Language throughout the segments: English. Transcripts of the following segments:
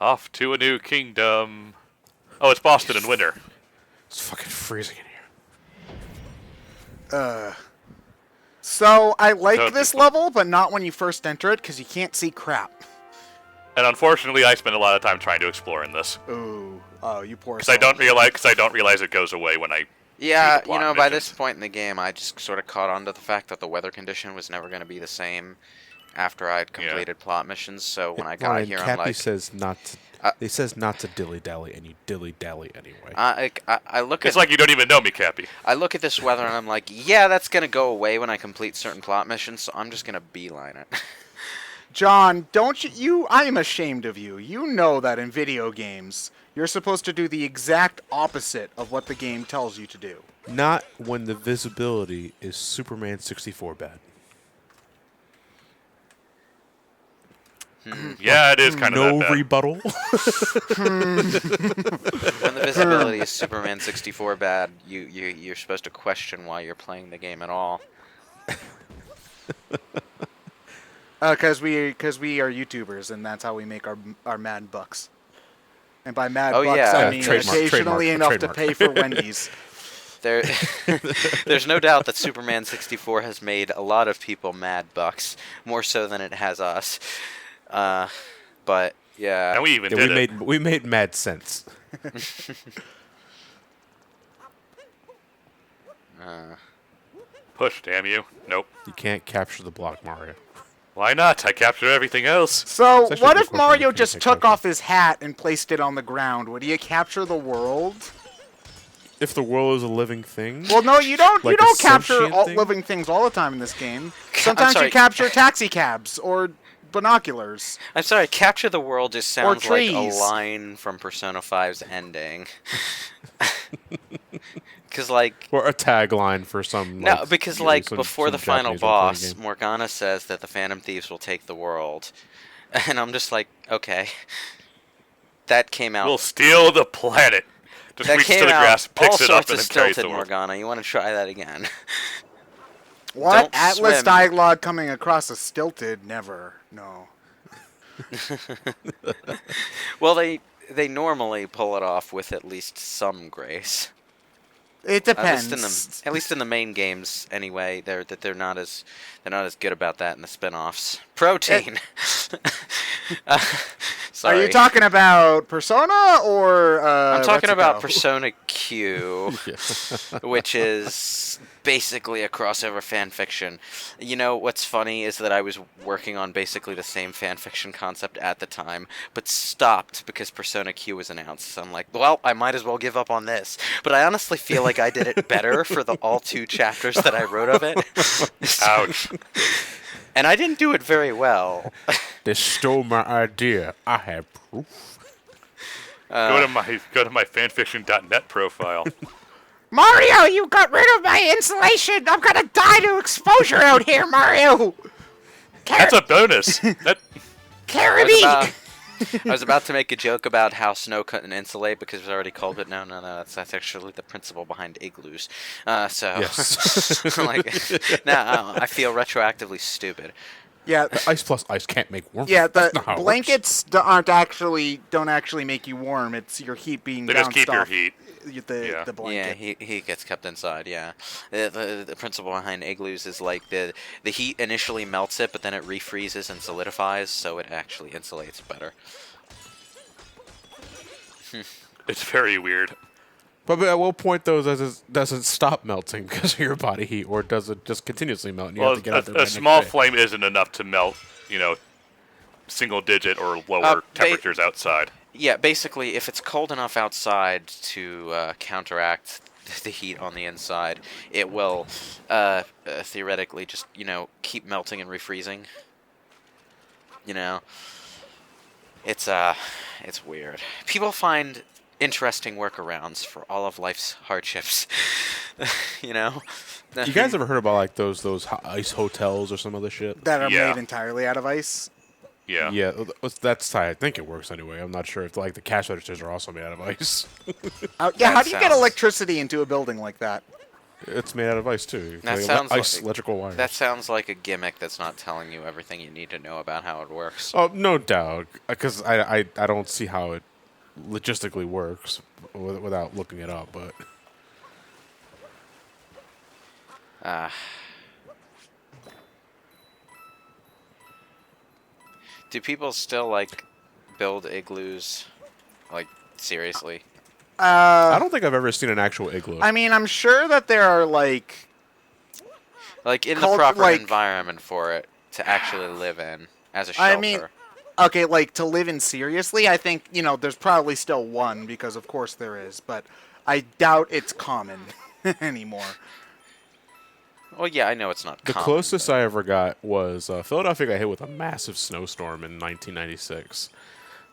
Off to a new kingdom. Oh, it's Boston in winter. It's fucking freezing in here. So I like Totally this fun. level, but not when you first enter it, because you can't see crap. And unfortunately, I spend a lot of time trying to explore in this. Ooh. Oh, you poor Because soul. I don't realize it goes away when I Yeah, do the plot by this missions. point in the game, I just sort of caught on to the fact that the weather condition was never going to be the same after I'd completed plot missions. So when I got Ryan, here, Cappy I'm like, says not to. It says not to dilly-dally, and you dilly-dally anyway. I look It's at like you don't even know me, Cappy. I look at this weather and I'm like, yeah, that's going to go away when I complete certain plot missions. So I'm just going to beeline it. John, don't you? I am ashamed of you. You know that in video games, you're supposed to do the exact opposite of what the game tells you to do. Not when the visibility is Superman 64 bad. Yeah, it is kind of No that bad. rebuttal. When the visibility is Superman 64 bad, you're supposed to question why you're playing the game at all. Because we are YouTubers, and that's how we make our mad bucks. And by mad Oh, bucks, yeah. I mean Trademark, occasionally enough trademark. to pay for Wendy's. There, there's no doubt that Superman 64 has made a lot of people mad bucks, more so than it has us. But yeah, And we even Yeah, did it. we made mad sense. Push, damn you. Nope. You can't capture the block, Mario. Why not? I captured everything else. So, It's actually what a if good question. Mario You just can't took take off his hat and placed it on the ground? Would he capture the world? If the world is a living thing, Well, no, you don't. Like you a don't capture sentient all thing? living things all the time in this game. I'm Sometimes sorry. you capture taxi cabs or binoculars. I'm sorry. Capture the world just sounds like a trees. line from Persona 5's ending. Because like. or a tagline for some. No, like, because you know, like some- before some the final Japanese boss, role-playing game. Morgana says that the Phantom Thieves will take the world, and I'm just like, okay, that came out. We'll steal the planet. Just that reaches came to the out grass, all picks it up, sorts and of then carries stilted, the world. Morgana. You want to try that again? What? Don't Atlas swim. dialogue coming across a stilted? Never. No. Well, they normally pull it off with at least some grace. It At depends. least in the main games, anyway. They're not as good about that in the spin-offs. Protein. Are Sorry. you talking about Persona or I'm talking about Retsuko? Persona Q, which is basically a crossover fanfiction. You know, what's funny is that I was working on basically the same fanfiction concept at the time, but stopped because Persona Q was announced. So I'm like, well, I might as well give up on this. But I honestly feel like I did it better for the all 2 chapters that I wrote of it. Ouch. And I didn't do it very well. They stole my idea. I have proof. Go to my fanfiction.net profile. Mario, you got rid of my insulation. I'm gonna die to exposure out here, Mario. That's a bonus. That Carry I me. was about to make a joke about how snow couldn't insulate because it was already cold, but no, that's actually the principle behind igloos. Yes. Like, now I feel retroactively stupid. Yeah, Ice plus ice can't make warm. yeah. The That's not how it works. blankets don't actually make you warm. It's your heat being they just bounced keep your off heat. The Yeah. blanket. Yeah, he gets kept inside. Yeah, the principle behind igloos is like the heat initially melts it, but then it refreezes and solidifies, so it actually insulates better. It's very weird. But at what point, though, does it stop melting because of your body heat, or does it just continuously melt and you Well, have to get out there a right next small day? flame isn't enough to melt, single digit or lower ba- temperatures outside. Yeah, basically, if it's cold enough outside to counteract the heat on the inside, it will theoretically just keep melting and refreezing. It's weird. People find interesting workarounds for all of life's hardships. You guys ever heard about like those ice hotels or some other shit? That are Yeah. made entirely out of ice. Yeah. Yeah, that's how I think it works anyway. I'm not sure if like the cash registers are also made out of ice. Yeah, That how do you get sounds- electricity into a building like that? It's made out of ice too. That Like, sounds ice, like- electrical wires. That sounds like a gimmick that's not telling you everything you need to know about how it works. Oh, no doubt, because I don't see how it logistically works without looking it up. But Do people still like build igloos? Like seriously? I don't think I've ever seen an actual igloo. I mean, I'm sure that there are like Like in the Cult- proper like- environment for it to actually live in as a I shelter. mean, okay, like to live in seriously, I think, there's probably still one because of course there is, but I doubt it's common anymore. Well, yeah, I know it's not The common, closest but- I ever got was Philadelphia got hit with a massive snowstorm in 1996.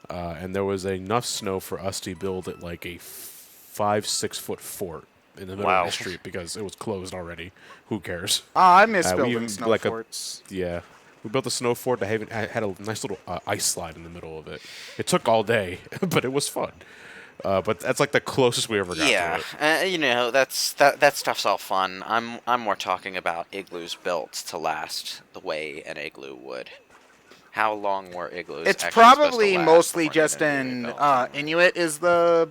And there was enough snow for us to build it like a 5-6 foot fort in the middle Wow. of the street because it was closed already. Who cares? I miss we building even- snow like a- forts. Yeah. We built a snow fort that had a nice little ice slide in the middle of it. It took all day, but it was fun. But that's like the closest we ever got Yeah, to it. that stuff's all fun. I'm more talking about igloos built to last the way an igloo would. How long were igloos? It's actually supposed to probably last mostly before just needed to be in rebuilt? Inuit is the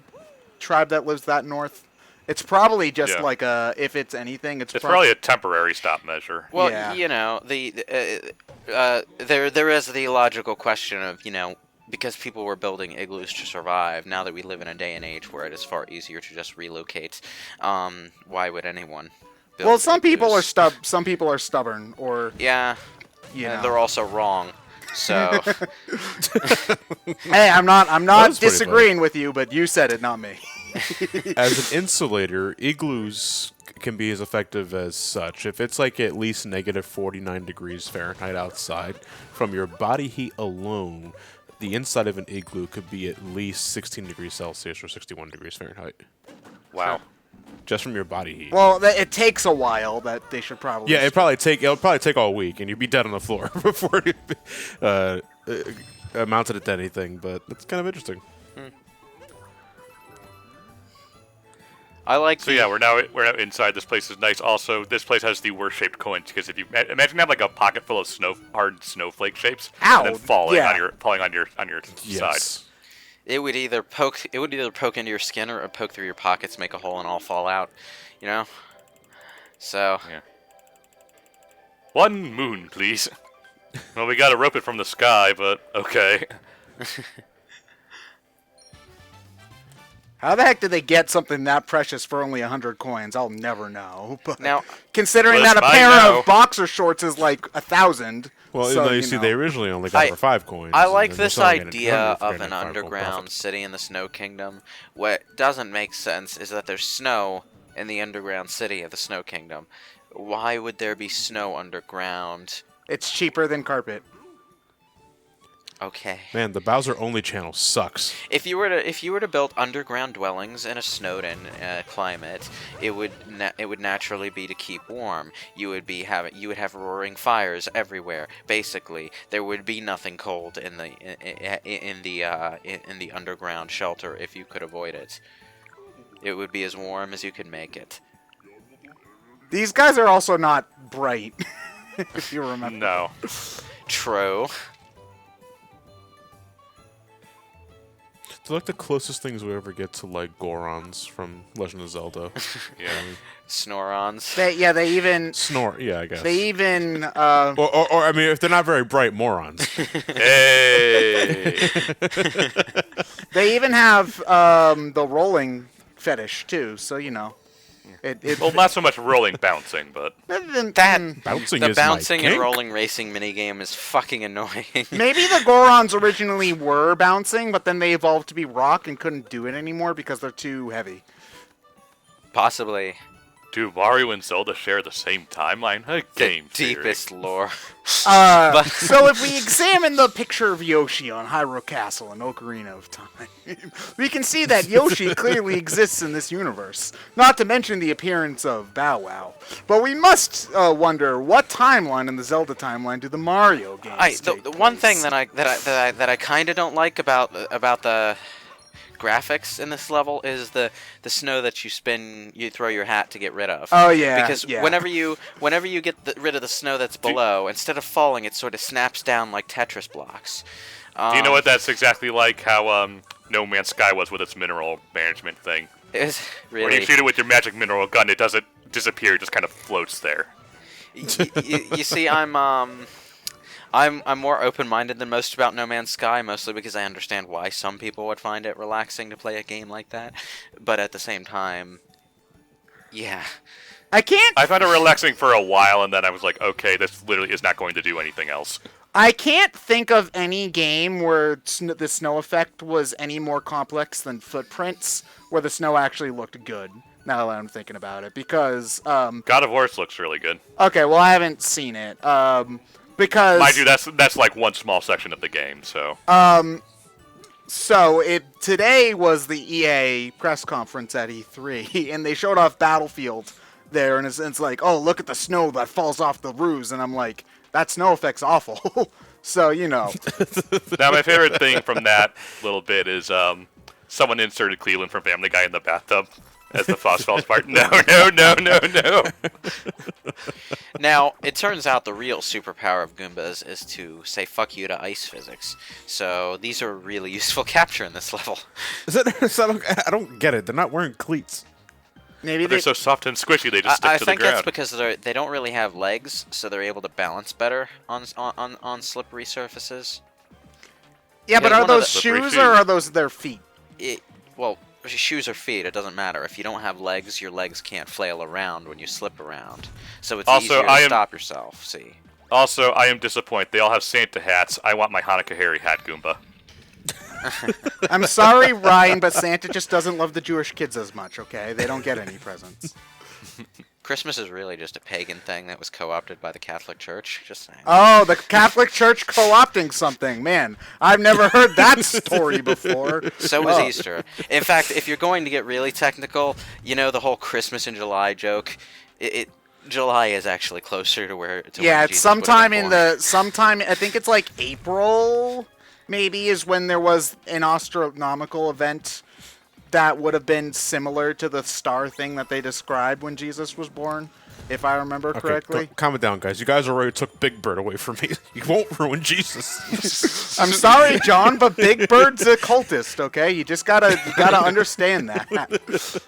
tribe that lives that north. It's probably just Yeah. like if it's anything, it's It's probably a temporary stop measure. Well, Yeah. there is the logical question of because people were building igloos to survive. Now that we live in a day and age where it is far easier to just relocate, why would anyone? Build Well, some people are igloos? some people are stubborn, or Yeah, know. they're also wrong. So Hey, I'm not was pretty disagreeing with you, but you said it, not me. As an insulator, igloos can be as effective as such. If it's like at least negative 49 degrees Fahrenheit outside, from your body heat alone, the inside of an igloo could be at least 16 degrees Celsius or 61 degrees Fahrenheit. Wow. Just from your body heat. Well, it takes a while. That they should probably. Yeah, it'll probably take all week, and you'd be dead on the floor before it mounted it to anything. But it's kind of interesting. I like. So yeah, we're now inside. This place is nice. Also, this place has the worst shaped coins because if you imagine have like a pocket full of hard snowflake shapes, Ow, and then falling yeah. on your side. Yes. It would either poke into your skin or it would poke through your pockets, make a hole, and all fall out. So Yeah. One moon, please. Well, we gotta rope it from the sky, but okay. How the heck did they get something that precious for only 100 coins? I'll never know. But now, considering Well, that a it's pair mine now. of boxer shorts is like 1,000. Well, so, no, you see, know. they originally only got I- for 5 coins. I and like then they're this selling it at idea 100 for of getting an 5 gold underground profit. city in the Snow Kingdom. What doesn't make sense is that there's snow in the underground city of the Snow Kingdom. Why would there be snow underground? It's cheaper than carpet. Okay. Man, the Bowser only channel sucks. If you were to build underground dwellings in a snowed-in climate, it would naturally be to keep warm. You would have roaring fires everywhere. Basically, there would be nothing cold in the underground shelter if you could avoid it. It would be as warm as you could make it. These guys are also not bright, if you remember. No. True. They're like the closest things we ever get to like Gorons from Legend of Zelda. Yeah. Snorons. They even Snore, yeah, I guess. or I mean, if they're not very bright, morons. Hey. they even have the rolling fetish too. So it Well, not so much rolling, bouncing, but That Bouncing the is my bouncing and kink. rolling racing minigame is fucking annoying. maybe the Gorons originally were bouncing, but then they evolved to be rock and couldn't do it anymore because they're too heavy. Possibly. do Mario and Zelda share the same timeline? A game theory. Deepest lore. So if we examine the picture of Yoshi on Hyrule Castle in Ocarina of Time, we can see that Yoshi clearly exists in this universe. Not to mention the appearance of Bow Wow. But we must wonder what timeline in the Zelda timeline do the Mario games The take one place? thing that I kind of don't like about the graphics in this level is the snow that you throw your hat to get rid of. Oh yeah. Because whenever you get rid of the snow that's below, instead of falling, it sort of snaps down like Tetris blocks. Do you know what that's exactly like? How No Man's Sky was with its mineral management thing. It was really. When you shoot it with your magic mineral gun, it doesn't disappear; it just kind of floats there. You see, I'm more open-minded than most about No Man's Sky, mostly because I understand why some people would find it relaxing to play a game like that. But at the same time, yeah. I found it relaxing for a while, and then I was like, okay, this literally is not going to do anything else. I can't think of any game where the snow effect was any more complex than Footprints, where the snow actually looked good. Now that I'm thinking about it, because God of War looks really good. Okay, well I haven't seen it. Because mind you, that's like one small section of the game. So today was the EA press conference at E3, and they showed off Battlefield there, and it's like, oh, look at the snow that falls off the roofs, and I'm like, that snow effect's awful. So Now my favorite thing from that little bit is someone inserted Cleveland from Family Guy in the bathtub as the frost falls apart. No. Now, it turns out the real superpower of Goombas is to say fuck you to ice physics. So these are really useful capture in this level. I don't get it. They're not wearing cleats. maybe They're so soft and squishy, they just stick to the ground. I think that's because they don't really have legs, so they're able to balance better on slippery surfaces. Yeah, but Because are one of those the- shoes or are those their feet? Well, shoes or feet, it doesn't matter. If you don't have legs, your legs can't flail around when you slip around. So it's Also, easier to stop yourself, see. Also, I am disappointed. They all have Santa hats. I want my Hanukkah Harry hat Goomba. I'm sorry, Ryan, but Santa just doesn't love the Jewish kids as much, okay? They don't get any presents. Christmas is really just a pagan thing that was co-opted by the Catholic Church. Just saying. Oh, the Catholic Church co-opting something. Man, I've never heard that story before. So was Easter. In fact, if you're going to get really technical, you know the whole Christmas in July joke. July is actually closer to where. Yeah, when it's Jesus would have been born. sometime. I think it's like April, maybe, is when there was an astronomical event that would have been similar to the star thing that they described when Jesus was born, if I remember correctly. Calm it down, guys. You guys already took Big Bird away from me. You won't ruin Jesus. I'm sorry, John, but Big Bird's a cultist. Okay, you gotta understand that.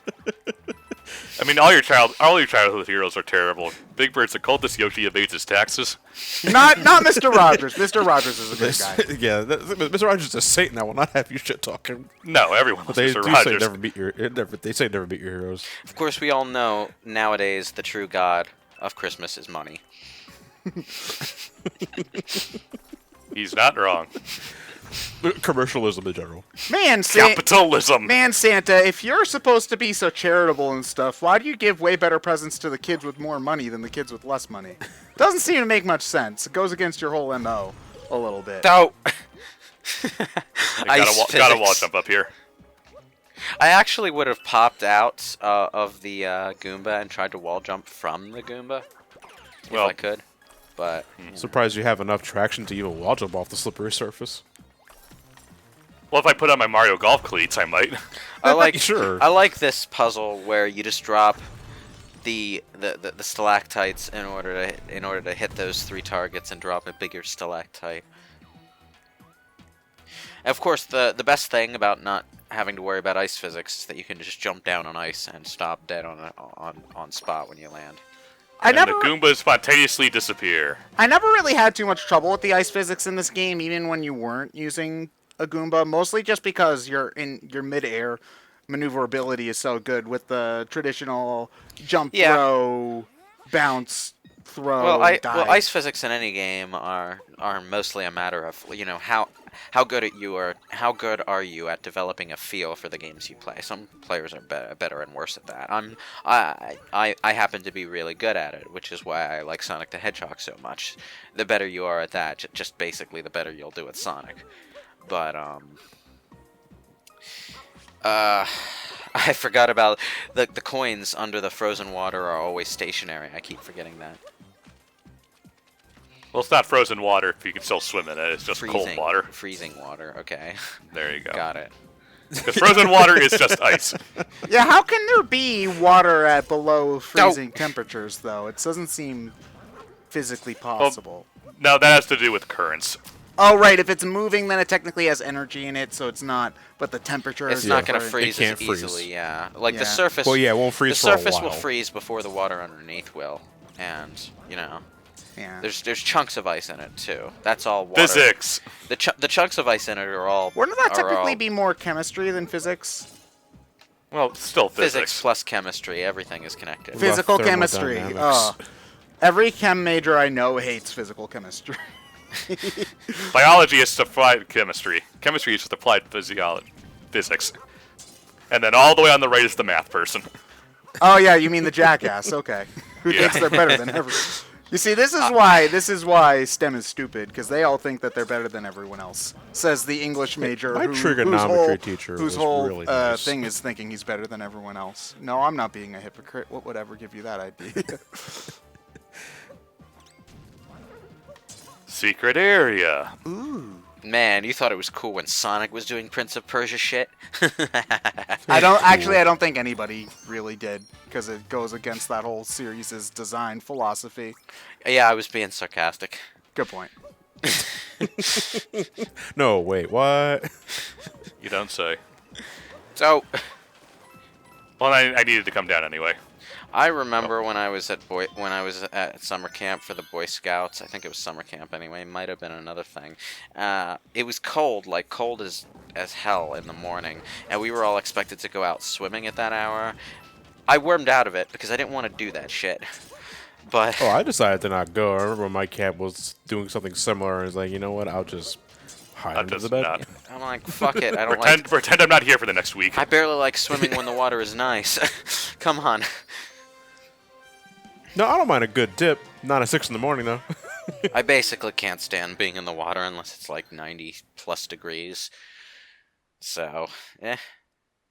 I mean, all your childhood heroes are terrible. Big Bird's a cultist. Yoshi evades his taxes. Not Mr. Rogers. Mr. Rogers is a good guy. Yeah, Mr. Rogers is a Satan. I will not have you shit talking. No, everyone loves They Mr. do Rogers. they say never beat your heroes. Of course, we all know nowadays the true god of Christmas is money. He's not wrong. Commercialism in general. Capitalism. Man, Santa, if you're supposed to be so charitable and stuff, why do you give way better presents to the kids with more money than the kids with less money? Doesn't seem to make much sense. It goes against your whole MO a little bit. So, Got a wall jump up here. I actually would have popped out of the Goomba and tried to wall jump from the Goomba if I could, but Surprised you have enough traction to even wall jump off the slippery surface. Well, if I put on my Mario Golf cleats, I might. I like Sure. I like this puzzle where you just drop the stalactites in order to hit those 3 targets and drop a bigger stalactite. And of course, the best thing about not having to worry about ice physics is that you can just jump down on ice and stop dead on spot when you land. And the Goombas spontaneously disappear. I never really had too much trouble with the ice physics in this game, even when you weren't using a Goomba, mostly just because your mid-air maneuverability is so good with the traditional jump, throw, bounce, throw, dive. Well, ice physics in any game are mostly a matter of how good are you at developing a feel for the games you play. Some players are better and worse at that. I happen to be really good at it, which is why I like Sonic the Hedgehog so much. The better you are at that, just basically the better you'll do at Sonic. But I forgot about the coins under the frozen water are always stationary. I keep forgetting that. Well, it's not frozen water if you can still swim in it. It's just cold water. Freezing water, okay. There you go. Got it. Because frozen water is just ice. Yeah, how can there be water at below freezing temperatures, though? It doesn't seem physically possible. No, that has to do with currents. Oh, right. If it's moving, then it technically has energy in it, so it's not. But the temperature It's is not going to different. freeze It can't as freeze. easily, yeah. Like the Yeah. surface. Well, yeah, it won't freeze The for a surface will while. freeze before the water underneath will, and Yeah. there's chunks of ice in it too. That's all water. Physics. The chunks of ice in it are all. Wouldn't that are technically all be more chemistry than physics? Well, still physics physics. plus chemistry? Everything is connected. Physical chemistry. thermodynamics. Every chem major I know hates physical chemistry. Biology is applied chemistry. Chemistry is just applied physics. And then all the way on the right is the math person. Oh yeah, you mean the jackass? Okay, who Yeah. thinks they're better than everyone? You see, this is why STEM is stupid, because they all think that they're better than everyone else. Says the English major, My whose trigonometry teacher whose was whole really nice. thing is thinking he's better than everyone else. No, I'm not being a hypocrite. What would ever give you that idea? Secret area. Man, you thought it was cool when Sonic was doing Prince of Persia shit? I don't think anybody really did, because it goes against that whole series' design philosophy. Yeah, I was being sarcastic. Good point. No, wait, what? You don't say. So, Well, I needed to come down anyway. I remember when I was at summer camp for the Boy Scouts. I think it was summer camp anyway. Might have been another thing. It was cold, like cold as hell in the morning, and we were all expected to go out swimming at that hour. I wormed out of it because I didn't want to do that shit. But Oh, I decided to not go. I remember my camp was doing something similar, and was like, you know what? I'll just hide I'm under just the bed. not. I'm like, fuck it. I don't Pretend I'm not here for the next week. I barely like swimming when the water is nice. Come on. No, I don't mind a good dip. Not at 6 in the morning though. I basically can't stand being in the water unless it's like 90 plus degrees. So,